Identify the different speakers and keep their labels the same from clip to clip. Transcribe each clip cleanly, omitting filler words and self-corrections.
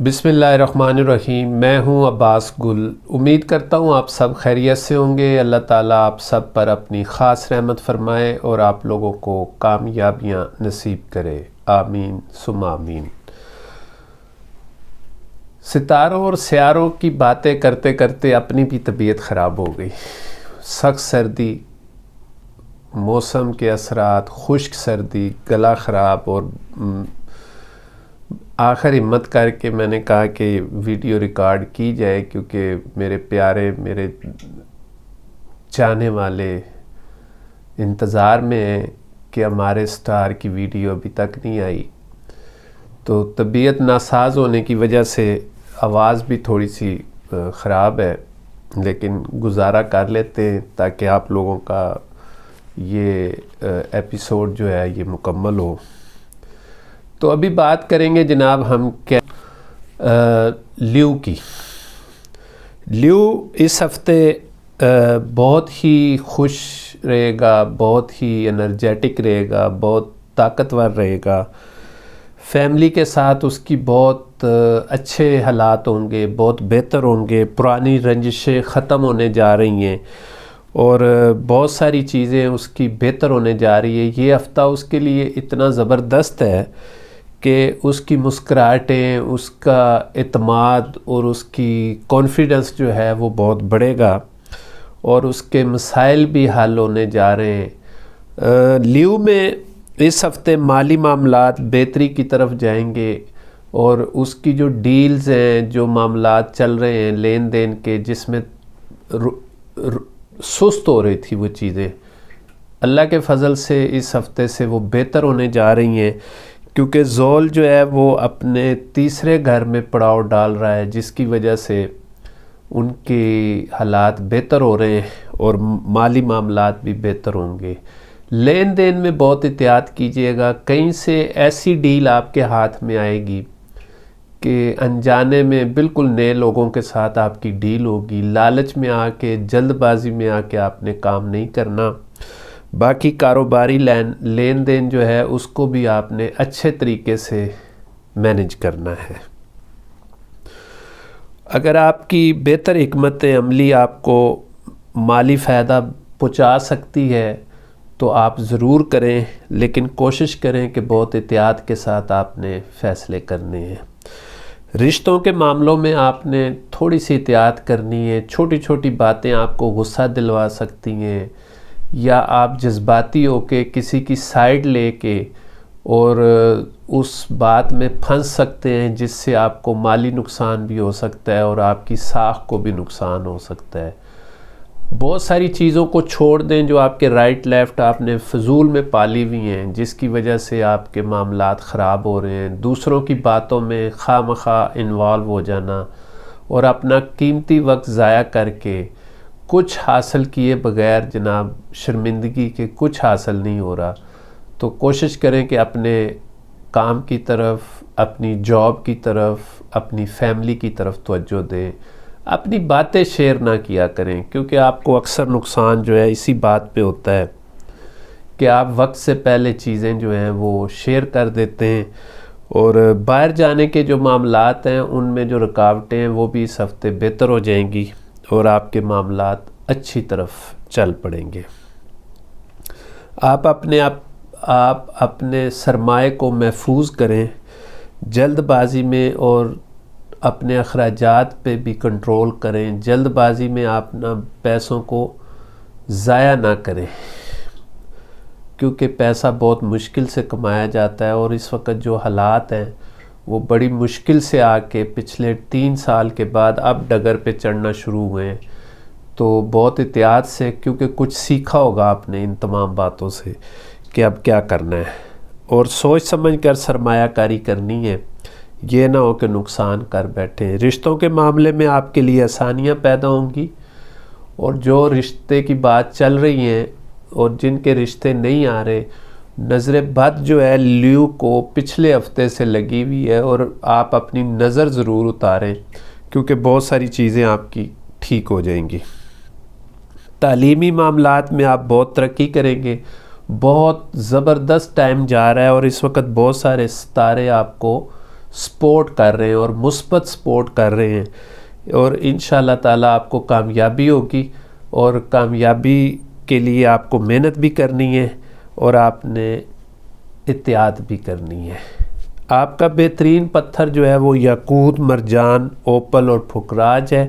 Speaker 1: بسم اللہ الرحمن الرحیم۔ میں ہوں عباس گل۔ امید کرتا ہوں آپ سب خیریت سے ہوں گے۔ اللہ تعالیٰ آپ سب پر اپنی خاص رحمت فرمائے اور آپ لوگوں کو کامیابیاں نصیب کرے، آمین ثم آمین۔ ستاروں اور سیاروں کی باتیں کرتے کرتے اپنی بھی طبیعت خراب ہو گئی۔ سخت سردی، موسم کے اثرات، خشک سردی، گلا خراب، اور آخر ہمت کر کے میں نے کہا کہ ویڈیو ریکارڈ کی جائے، کیونکہ میرے پیارے، میرے چاہنے والے انتظار میں ہیں کہ ہمارے سٹار کی ویڈیو ابھی تک نہیں آئی۔ تو طبیعت ناساز ہونے کی وجہ سے آواز بھی تھوڑی سی خراب ہے، لیکن گزارا کر لیتے ہیں تاکہ آپ لوگوں کا یہ ایپیسوڈ جو ہے یہ مکمل ہو۔ تو ابھی بات کریں گے جناب ہم لیو کی۔ لیو اس ہفتے بہت ہی خوش رہے گا، بہت ہی انرجیٹک رہے گا، بہت طاقتور رہے گا۔ فیملی کے ساتھ اس کی بہت اچھے حالات ہوں گے، بہت بہتر ہوں گے، پرانی رنجشیں ختم ہونے جا رہی ہیں اور بہت ساری چیزیں اس کی بہتر ہونے جا رہی ہے۔ یہ ہفتہ اس کے لیے اتنا زبردست ہے کہ اس کی مسکراہٹیں، اس کا اعتماد اور اس کی کانفیڈنس جو ہے وہ بہت بڑھے گا اور اس کے مسائل بھی حل ہونے جا رہے ہیں۔ لیو میں اس ہفتے مالی معاملات بہتری کی طرف جائیں گے اور اس کی جو ڈیلز ہیں، جو معاملات چل رہے ہیں لین دین کے، جس میں سست ہو رہی تھی وہ چیزیں، اللہ کے فضل سے اس ہفتے سے وہ بہتر ہونے جا رہی ہیں، کیونکہ زول جو ہے وہ اپنے تیسرے گھر میں پڑاؤ ڈال رہا ہے، جس کی وجہ سے ان کے حالات بہتر ہو رہے ہیں اور مالی معاملات بھی بہتر ہوں گے۔ لین دین میں بہت احتیاط کیجیے گا، کہیں سے ایسی ڈیل آپ کے ہاتھ میں آئے گی کہ انجانے میں بالکل نئے لوگوں کے ساتھ آپ کی ڈیل ہوگی۔ لالچ میں آ کے، جلد بازی میں آ کے آپ نے کام نہیں کرنا۔ باقی کاروباری لین دین جو ہے اس کو بھی آپ نے اچھے طریقے سے مینیج کرنا ہے۔ اگر آپ کی بہتر حکمت عملی آپ کو مالی فائدہ پہنچا سکتی ہے تو آپ ضرور کریں، لیکن کوشش کریں کہ بہت احتیاط کے ساتھ آپ نے فیصلے کرنے ہیں۔ رشتوں کے معاملوں میں آپ نے تھوڑی سی احتیاط کرنی ہے۔ چھوٹی چھوٹی باتیں آپ کو غصہ دلوا سکتی ہیں، یا آپ جذباتی ہو کے کسی کی سائیڈ لے کے اور اس بات میں پھنس سکتے ہیں، جس سے آپ کو مالی نقصان بھی ہو سکتا ہے اور آپ کی ساکھ کو بھی نقصان ہو سکتا ہے۔ بہت ساری چیزوں کو چھوڑ دیں جو آپ کے رائٹ لیفٹ آپ نے فضول میں پالی ہوئی ہیں، جس کی وجہ سے آپ کے معاملات خراب ہو رہے ہیں۔ دوسروں کی باتوں میں خواہ مخواہ انوالو ہو جانا اور اپنا قیمتی وقت ضائع کر کے کچھ حاصل کیے بغیر جناب شرمندگی کے کچھ حاصل نہیں ہو رہا۔ تو کوشش کریں کہ اپنے کام کی طرف، اپنی جاب کی طرف، اپنی فیملی کی طرف توجہ دیں۔ اپنی باتیں شیئر نہ کیا کریں، کیونکہ آپ کو اکثر نقصان جو ہے اسی بات پہ ہوتا ہے کہ آپ وقت سے پہلے چیزیں جو ہیں وہ شیئر کر دیتے ہیں، اور باہر جانے کے جو معاملات ہیں ان میں جو رکاوٹیں ہیں وہ بھی اس ہفتے بہتر ہو جائیں گی اور آپ کے معاملات اچھی طرف چل پڑیں گے۔ آپ اپنے سرمایہ کو محفوظ کریں، جلد بازی میں، اور اپنے اخراجات پہ بھی کنٹرول کریں۔ جلد بازی میں آپ نہ پیسوں کو ضائع نہ کریں، کیونکہ پیسہ بہت مشکل سے کمایا جاتا ہے، اور اس وقت جو حالات ہیں وہ بڑی مشکل سے آ کے پچھلے 3 سال کے بعد اب ڈگر پہ چڑھنا شروع ہوئے ہیں۔ تو بہت احتیاط سے، کیونکہ کچھ سیکھا ہوگا آپ نے ان تمام باتوں سے کہ اب کیا کرنا ہے، اور سوچ سمجھ کر سرمایہ کاری کرنی ہے، یہ نہ ہو کہ نقصان کر بیٹھیں۔ رشتوں کے معاملے میں آپ کے لیے آسانیاں پیدا ہوں گی، اور جو رشتے کی بات چل رہی ہیں اور جن کے رشتے نہیں آ رہے، نظر بد جو ہے لیو کو پچھلے ہفتے سے لگی ہوئی ہے، اور آپ اپنی نظر ضرور اتاریں، کیونکہ بہت ساری چیزیں آپ کی ٹھیک ہو جائیں گی۔ تعلیمی معاملات میں آپ بہت ترقی کریں گے۔ بہت زبردست ٹائم جا رہا ہے، اور اس وقت بہت سارے ستارے آپ کو سپورٹ کر رہے ہیں اور مثبت سپورٹ کر رہے ہیں، اور انشاءاللہ تعالیٰ آپ کو کامیابی ہوگی، اور کامیابی کے لیے آپ کو محنت بھی کرنی ہے اور آپ نے احتیاط بھی کرنی ہے۔ آپ کا بہترین پتھر جو ہے وہ یاقوت، مرجان، اوپل اور پھکراج ہے،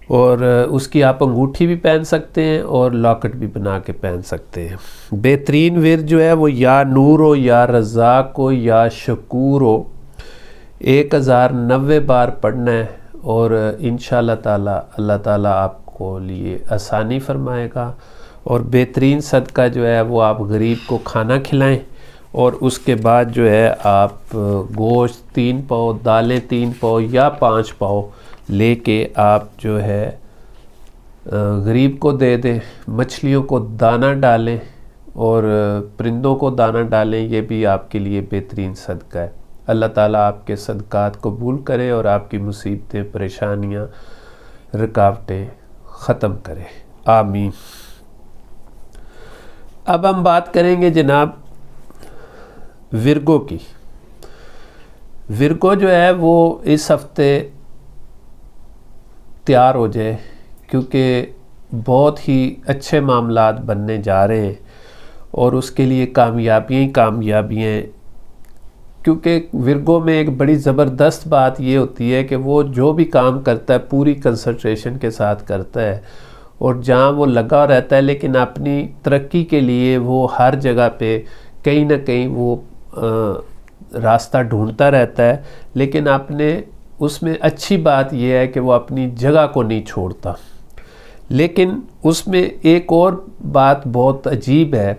Speaker 1: اور اس کی آپ انگوٹھی بھی پہن سکتے ہیں اور لاکٹ بھی بنا کے پہن سکتے ہیں۔ بہترین ورد جو ہے وہ یا نور ہو، یا رزاق ہو، یا شکور ہو، 1090 بار پڑھنا ہے، اور انشاءاللہ تعالیٰ اللہ تعالیٰ آپ کو لیے آسانی فرمائے گا۔ اور بہترین صدقہ جو ہے وہ آپ غریب کو کھانا کھلائیں، اور اس کے بعد جو ہے آپ گوشت 3 پاؤ، دالیں 3 پاؤ یا 5 پاؤ لے کے آپ جو ہے غریب کو دے دیں۔ مچھلیوں کو دانہ ڈالیں اور پرندوں کو دانہ ڈالیں، یہ بھی آپ کے لیے بہترین صدقہ ہے۔ اللہ تعالیٰ آپ کے صدقات قبول کرے اور آپ کی مصیبتیں، پریشانیاں، رکاوٹیں ختم کرے، آمین۔ اب ہم بات کریں گے جناب ورگو کی۔ ورگو جو ہے وہ اس ہفتے تیار ہو جائے، کیونکہ بہت ہی اچھے معاملات بننے جا رہے ہیں، اور اس کے لیے کامیابیاں ہی کامیابیاں ہیں، کیونکہ ورگو میں ایک بڑی زبردست بات یہ ہوتی ہے کہ وہ جو بھی کام کرتا ہے پوری کنسنٹریشن کے ساتھ کرتا ہے، اور جہاں وہ لگا رہتا ہے، لیکن اپنی ترقی کے لیے وہ ہر جگہ پہ کہیں نہ کہیں وہ راستہ ڈھونڈتا رہتا ہے، لیکن اس میں اچھی بات یہ ہے کہ وہ اپنی جگہ کو نہیں چھوڑتا۔ لیکن اس میں ایک اور بات بہت عجیب ہے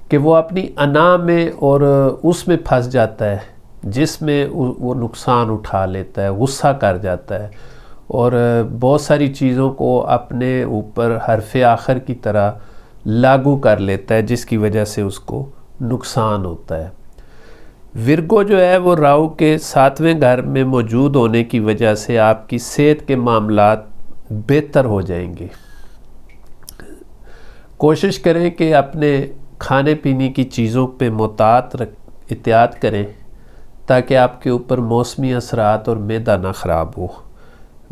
Speaker 1: کہ وہ اپنی انا میں اور اس میں پھنس جاتا ہے، جس میں وہ نقصان اٹھا لیتا ہے، غصہ کر جاتا ہے، اور بہت ساری چیزوں کو اپنے اوپر حرف آخر کی طرح لاگو کر لیتا ہے، جس کی وجہ سے اس کو نقصان ہوتا ہے۔ ورگو جو ہے وہ راہو کے 7ویں گھر میں موجود ہونے کی وجہ سے آپ کی صحت کے معاملات بہتر ہو جائیں گے۔ کوشش کریں کہ اپنے کھانے پینے کی چیزوں پہ احتیاط کریں، تاکہ آپ کے اوپر موسمی اثرات اور معدہ نہ خراب ہو۔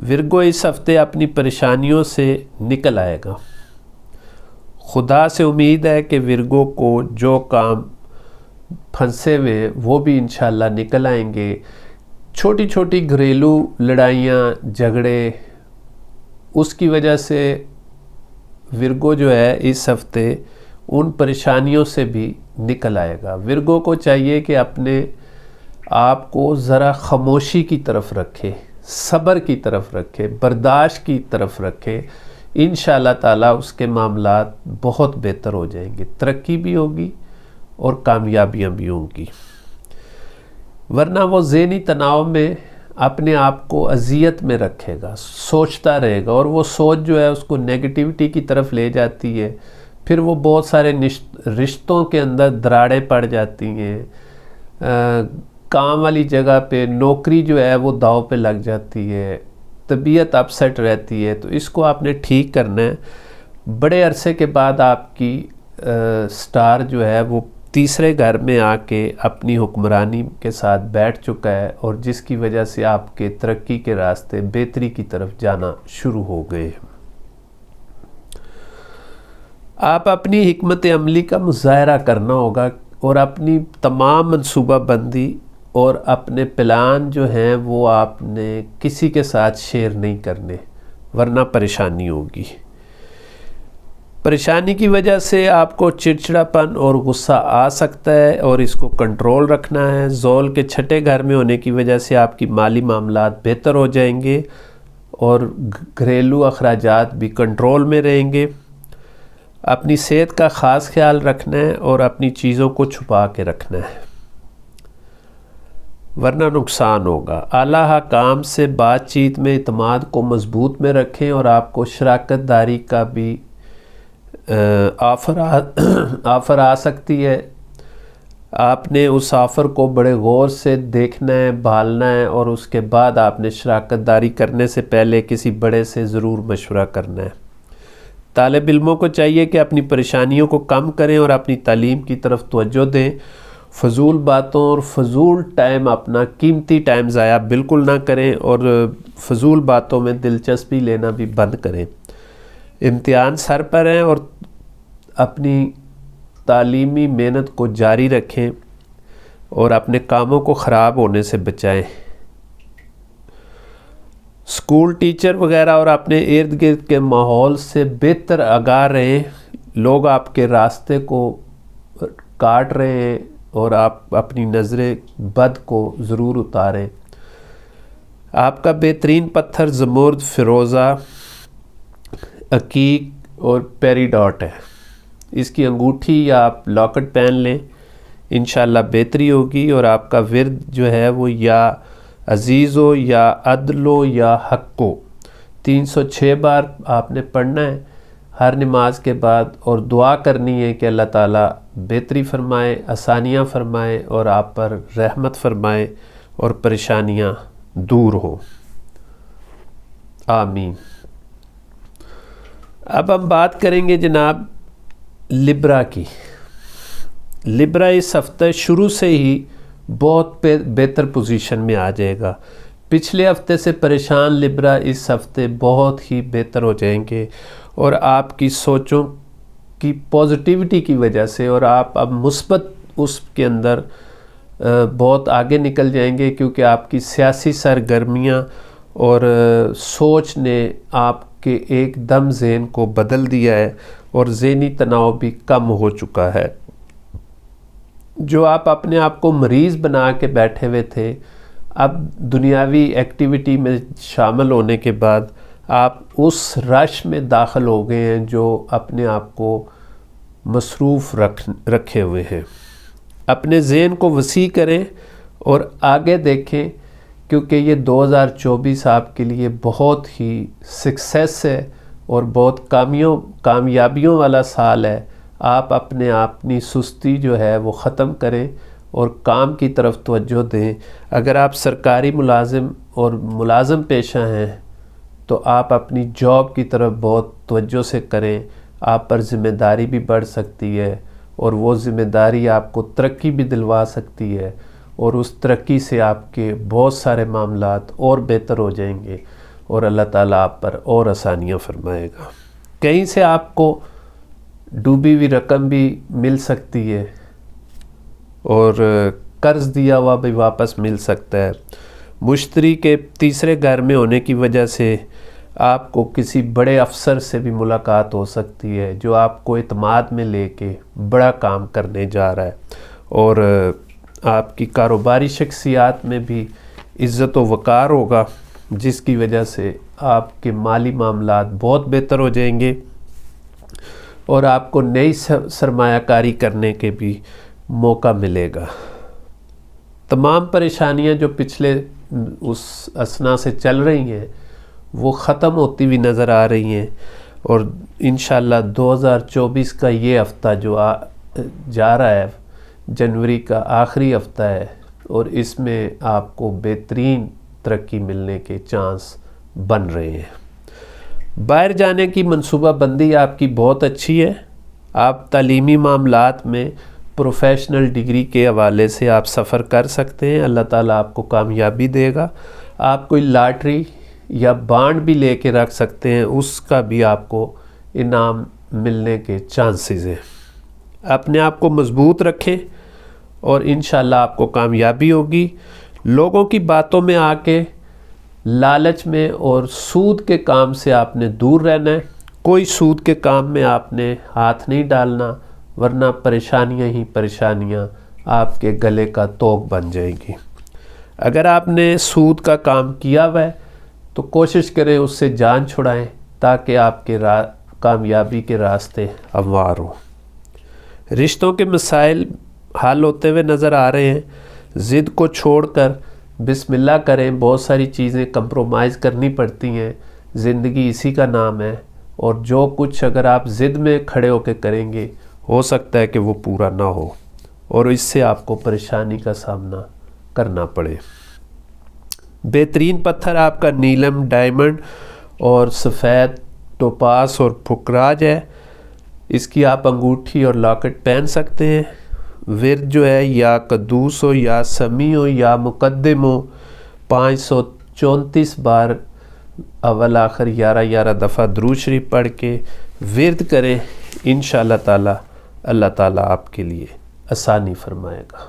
Speaker 1: ورگو اس ہفتے اپنی پریشانیوں سے نکل آئے گا۔ خدا سے امید ہے کہ ورگو کو جو کام پھنسے ہوئے وہ بھی انشاءاللہ نکل آئیں گے۔ چھوٹی چھوٹی گھریلو لڑائیاں، جھگڑے، اس کی وجہ سے ورگو جو ہے اس ہفتے ان پریشانیوں سے بھی نکل آئے گا۔ ورگو کو چاہیے کہ اپنے آپ کو ذرا خاموشی کی طرف رکھے، صبر کی طرف رکھے، برداشت کی طرف رکھے، انشاءاللہ تعالیٰ اس کے معاملات بہت بہتر ہو جائیں گے، ترقی بھی ہوگی اور کامیابیاں بھی ہوں گی۔ ورنہ وہ ذہنی تناؤ میں اپنے آپ کو اذیت میں رکھے گا، سوچتا رہے گا، اور وہ سوچ جو ہے اس کو نیگیٹیوٹی کی طرف لے جاتی ہے، پھر وہ بہت سارے رشتوں کے اندر دراڑیں پڑ جاتی ہیں، کام والی جگہ پہ نوکری جو ہے وہ داؤ پہ لگ جاتی ہے، طبیعت اپسیٹ رہتی ہے۔ تو اس کو آپ نے ٹھیک کرنا ہے۔ بڑے عرصے کے بعد آپ کی سٹار جو ہے وہ 3 گھر میں آ کے اپنی حکمرانی کے ساتھ بیٹھ چکا ہے، اور جس کی وجہ سے آپ کے ترقی کے راستے بہتری کی طرف جانا شروع ہو گئے ہیں۔ آپ اپنی حکمت عملی کا مظاہرہ کرنا ہوگا، اور اپنی تمام منصوبہ بندی اور اپنے پلان جو ہیں وہ آپ نے کسی کے ساتھ شیئر نہیں کرنے، ورنہ پریشانی ہوگی۔ پریشانی کی وجہ سے آپ کو چڑچڑاپن اور غصہ آ سکتا ہے، اور اس کو کنٹرول رکھنا ہے۔ زول کے 6 گھر میں ہونے کی وجہ سے آپ کی مالی معاملات بہتر ہو جائیں گے، اور گھریلو اخراجات بھی کنٹرول میں رہیں گے۔ اپنی صحت کا خاص خیال رکھنا ہے، اور اپنی چیزوں کو چھپا کے رکھنا ہے، ورنہ نقصان ہوگا۔ اعلیٰ حکام سے بات چیت میں اعتماد کو مضبوط میں رکھیں، اور آپ کو شراکت داری کا بھی آفر آ سکتی ہے۔ آپ نے اس آفر کو بڑے غور سے دیکھنا ہے، بھالنا ہے، اور اس کے بعد آپ نے شراکت داری کرنے سے پہلے کسی بڑے سے ضرور مشورہ کرنا ہے۔ طالب علموں کو چاہیے کہ اپنی پریشانیوں کو کم کریں اور اپنی تعلیم کی طرف توجہ دیں۔ فضول باتوں اور فضول ٹائم، اپنا قیمتی ٹائم ضائع بالکل نہ کریں، اور فضول باتوں میں دلچسپی لینا بھی بند کریں۔ امتحان سر پر ہیں اور اپنی تعلیمی محنت کو جاری رکھیں اور اپنے کاموں کو خراب ہونے سے بچائیں۔ اسکول ٹیچر وغیرہ اور اپنے ارد گرد کے ماحول سے بہتر آگاہ رہیں۔ لوگ آپ کے راستے کو کاٹ رہے ہیں اور آپ اپنی نظر بد کو ضرور اتاریں۔ آپ کا بہترین پتھر زمرد، فیروزہ، عقیق اور پیریڈاٹ ہے۔ اس کی انگوٹھی یا آپ لاکٹ پہن لیں، انشاءاللہ بہتری ہوگی، اور آپ کا ورد جو ہے وہ یا عزیز ہو یا عدل ہو یا حق ہو۔ 306 بار آپ نے پڑھنا ہے ہر نماز کے بعد، اور دعا کرنی ہے کہ اللہ تعالیٰ بہتری فرمائے، آسانیاں فرمائے اور آپ پر رحمت فرمائے اور پریشانیاں دور ہوں۔ آمین۔ اب ہم بات کریں گے جناب لبرا کی۔ لبرا اس ہفتے شروع سے ہی بہت بہتر پوزیشن میں آ جائے گا۔ پچھلے ہفتے سے پریشان لبرا اس ہفتے بہت ہی بہتر ہو جائیں گے، اور آپ کی سوچوں کی پازیٹیوٹی کی وجہ سے، اور آپ اب مثبت اس کے اندر بہت آگے نکل جائیں گے، کیونکہ آپ کی سیاسی سرگرمیاں اور سوچ نے آپ کے ایک دم ذہن کو بدل دیا ہے، اور ذہنی تناؤ بھی کم ہو چکا ہے۔ جو آپ اپنے آپ کو مریض بنا کے بیٹھے ہوئے تھے، اب دنیاوی ایکٹیویٹی میں شامل ہونے کے بعد آپ اس رش میں داخل ہو گئے ہیں جو اپنے آپ کو مصروف رکھے ہوئے ہیں۔ اپنے ذہن کو وسیع کریں اور آگے دیکھیں، کیونکہ یہ 2024 آپ کے لیے بہت ہی سکسیس ہے اور بہت کامیابیوں والا سال ہے۔ آپ اپنی سستی جو ہے وہ ختم کریں اور کام کی طرف توجہ دیں۔ اگر آپ سرکاری ملازم اور ملازم پیشہ ہیں تو آپ اپنی جاب کی طرف بہت توجہ سے کریں۔ آپ پر ذمہ داری بھی بڑھ سکتی ہے، اور وہ ذمہ داری آپ کو ترقی بھی دلوا سکتی ہے، اور اس ترقی سے آپ کے بہت سارے معاملات اور بہتر ہو جائیں گے، اور اللہ تعالیٰ آپ پر اور آسانیاں فرمائے گا۔ کہیں سے آپ کو ڈوبی ہوئی رقم بھی مل سکتی ہے، اور قرض دیا ہوا بھی واپس مل سکتا ہے۔ مشتری کے تیسرے گھر میں ہونے کی وجہ سے آپ کو کسی بڑے افسر سے بھی ملاقات ہو سکتی ہے، جو آپ کو اعتماد میں لے کے بڑا کام کرنے جا رہا ہے، اور آپ کی کاروباری شخصیات میں بھی عزت و وقار ہوگا، جس کی وجہ سے آپ کے مالی معاملات بہت بہتر ہو جائیں گے، اور آپ کو نئی سرمایہ کاری کرنے کے بھی موقع ملے گا۔ تمام پریشانیاں جو پچھلے اس اثنا سے چل رہی ہیں وہ ختم ہوتی ہوئی نظر آ رہی ہیں، اور انشاءاللہ 2024 کا یہ ہفتہ جو جا رہا ہے، جنوری کا آخری ہفتہ ہے، اور اس میں آپ کو بہترین ترقی ملنے کے چانس بن رہے ہیں۔ باہر جانے کی منصوبہ بندی آپ کی بہت اچھی ہے۔ آپ تعلیمی معاملات میں پروفیشنل ڈگری کے حوالے سے آپ سفر کر سکتے ہیں، اللہ تعالیٰ آپ کو کامیابی دے گا۔ آپ کوئی لاٹری یا بانڈ بھی لے کے رکھ سکتے ہیں، اس کا بھی آپ کو انعام ملنے کے چانسز ہیں۔ اپنے آپ کو مضبوط رکھیں اور انشاءاللہ آپ کو کامیابی ہوگی۔ لوگوں کی باتوں میں آ کے لالچ میں اور سود کے کام سے آپ نے دور رہنا ہے۔ کوئی سود کے کام میں آپ نے ہاتھ نہیں ڈالنا، ورنہ پریشانیاں ہی پریشانیاں آپ کے گلے کا توق بن جائیں گی۔ اگر آپ نے سود کا کام کیا ہوا ہے تو کوشش کریں اس سے جان چھڑائیں، تاکہ آپ کے کامیابی کے راستے ہموار ہوں۔ رشتوں کے مسائل حل ہوتے ہوئے نظر آ رہے ہیں۔ ضد کو چھوڑ کر بسم اللہ کریں۔ بہت ساری چیزیں کمپرومائز کرنی پڑتی ہیں، زندگی اسی کا نام ہے، اور جو کچھ اگر آپ ضد میں کھڑے ہو کے کریں گے ہو سکتا ہے کہ وہ پورا نہ ہو، اور اس سے آپ کو پریشانی کا سامنا کرنا پڑے۔ بہترین پتھر آپ کا نیلم، ڈائمنڈ اور سفید ٹوپاس اور پھکراج ہے۔ اس کی آپ انگوٹھی اور لاکٹ پہن سکتے ہیں، ورد جو ہے یا قدوس ہو یا سمیع ہو یا مقدم ہو 534 بار اول آخر 11 دفعہ درود شریف پڑھ کے ورد کریں، انشاءاللہ تعالی اللہ تعالیٰ آپ کے لیے آسانی فرمائے گا۔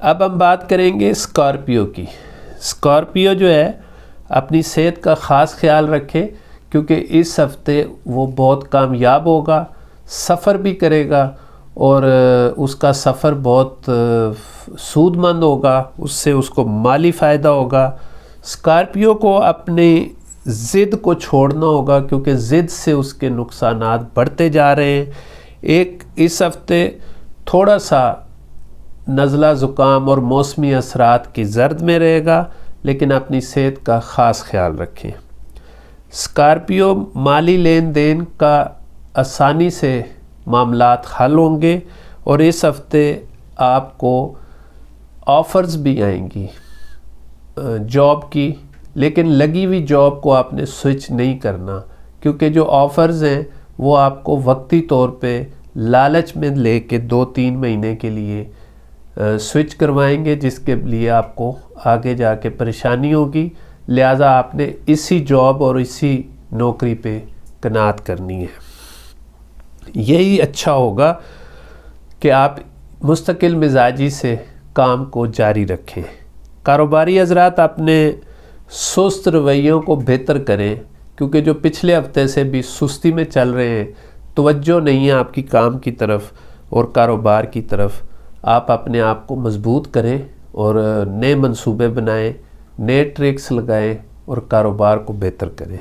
Speaker 1: اب ہم بات کریں گے اسکارپیو کی۔ اسکارپیو جو ہے اپنی صحت کا خاص خیال رکھے، کیونکہ اس ہفتے وہ بہت کامیاب ہوگا، سفر بھی کرے گا اور اس کا سفر بہت سود مند ہوگا، اس سے اس کو مالی فائدہ ہوگا۔ اسکارپیو کو اپنی ضد کو چھوڑنا ہوگا، کیونکہ ضد سے اس کے نقصانات بڑھتے جا رہے ہیں۔ اس ہفتے تھوڑا سا نزلہ زکام اور موسمی اثرات کی زرد میں رہے گا، لیکن اپنی صحت کا خاص خیال رکھیں۔ اسکارپیو مالی لین دین کا آسانی سے معاملات حل ہوں گے، اور اس ہفتے آپ کو آفرز بھی آئیں گی جاب کی، لیکن لگی ہوئی جاب کو آپ نے سوئچ نہیں کرنا، کیونکہ جو آفرز ہیں وہ آپ کو وقتی طور پہ لالچ میں لے کے 2-3 مہینے کے لیے سوئچ کروائیں گے، جس کے لیے آپ کو آگے جا کے پریشانی ہوگی، لہٰذا آپ نے اسی جاب اور اسی نوکری پہ قناعت کرنی ہے۔ یہی اچھا ہوگا کہ آپ مستقل مزاجی سے کام کو جاری رکھیں۔ کاروباری حضرات اپنے سست رویوں کو بہتر کریں، کیونکہ جو پچھلے ہفتے سے بھی سستی میں چل رہے ہیں، توجہ نہیں ہے آپ کی کام کی طرف اور کاروبار کی طرف۔ آپ اپنے آپ کو مضبوط کریں اور نئے منصوبے بنائیں، نئے ٹرکس لگائیں اور کاروبار کو بہتر کریں۔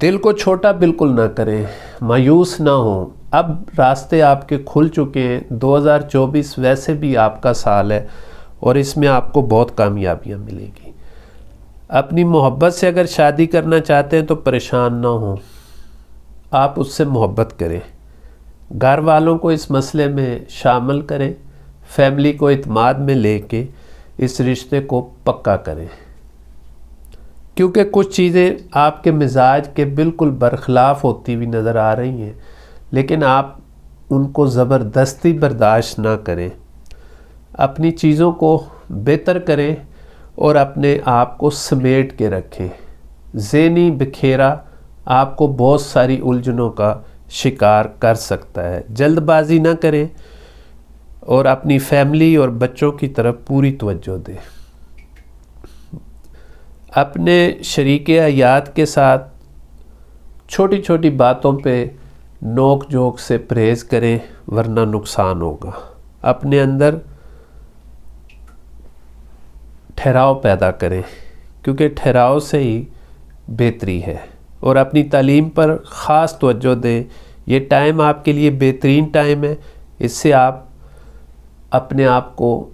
Speaker 1: دل کو چھوٹا بالکل نہ کریں، مایوس نہ ہوں۔ اب راستے آپ کے کھل چکے ہیں، 2024 ویسے بھی آپ کا سال ہے اور اس میں آپ کو بہت کامیابیاں ملیں گی۔ اپنی محبت سے اگر شادی کرنا چاہتے ہیں تو پریشان نہ ہوں، آپ اس سے محبت کریں۔ گھر والوں کو اس مسئلے میں شامل کریں، فیملی کو اعتماد میں لے کے اس رشتے کو پکا کریں، کیونکہ کچھ چیزیں آپ کے مزاج کے بالکل برخلاف ہوتی ہوئی نظر آ رہی ہیں، لیکن آپ ان کو زبردستی برداشت نہ کریں۔ اپنی چیزوں کو بہتر کریں اور اپنے آپ کو سمیٹ کے رکھیں۔ ذہنی بکھیرا آپ کو بہت ساری الجھنوں کا شکار کر سکتا ہے۔ جلد بازی نہ کریں اور اپنی فیملی اور بچوں کی طرف پوری توجہ دیں۔ اپنے شریک حیات کے ساتھ چھوٹی چھوٹی باتوں پہ نوک جھوک سے پرہیز کریں، ورنہ نقصان ہوگا۔ اپنے اندر ٹھہراؤ پیدا کریں، کیونکہ ٹھہراؤ سے ہی بہتری ہے، اور اپنی تعلیم پر خاص توجہ دیں۔ یہ ٹائم آپ کے لیے بہترین ٹائم ہے، اس سے آپ اپنے آپ کو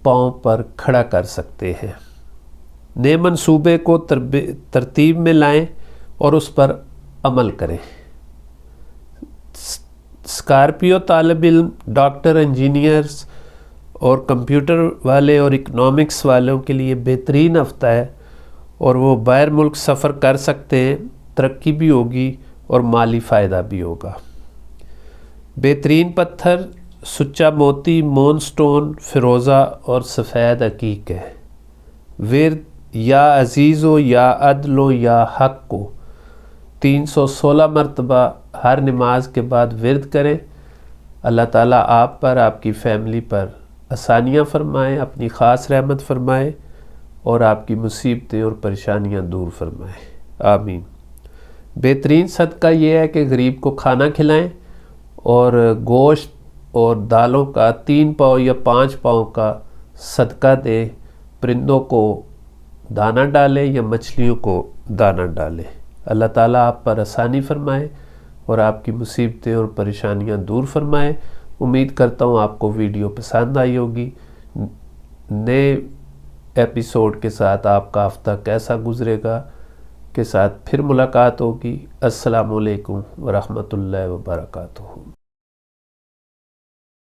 Speaker 1: پاؤں پر کھڑا کر سکتے ہیں۔ نئے منصوبے کو ترتیب میں لائیں اور اس پر عمل کریں۔ اسکارپیو طالب علم، ڈاکٹر، انجینئرز اور کمپیوٹر والے اور اکنامکس والوں کے لیے بہترین ہفتہ ہے، اور وہ باہر ملک سفر کر سکتے ہیں، ترقی بھی ہوگی اور مالی فائدہ بھی ہوگا۔ بہترین پتھر سچا موتی، مون سٹون، فیروزہ اور سفید عقیق ہے۔ ورد یا عزیز ہو یا عدل ہو یا حق کو 316 مرتبہ ہر نماز کے بعد ورد کریں۔ اللہ تعالیٰ آپ پر، آپ کی فیملی پر آسانیاں فرمائے، اپنی خاص رحمت فرمائے اور آپ کی مصیبتیں اور پریشانیاں دور فرمائے، آمین۔ بہترین صدقہ یہ ہے کہ غریب کو کھانا کھلائیں اور گوشت اور دالوں کا 3 پاؤ یا 5 پاؤ کا صدقہ دیں، پرندوں کو دانہ ڈالیں یا مچھلیوں کو دانہ ڈالیں۔ اللہ تعالیٰ آپ پر آسانی فرمائے اور آپ کی مصیبتیں اور پریشانیاں دور فرمائے۔ امید کرتا ہوں آپ کو ویڈیو پسند آئی ہوگی۔ نئے ایپیسوڈ کے ساتھ آپ کا ہفتہ کیسا گزرے گا کے ساتھ پھر ملاقات ہوگی۔ السلام علیکم ورحمۃ اللہ وبرکاتہ۔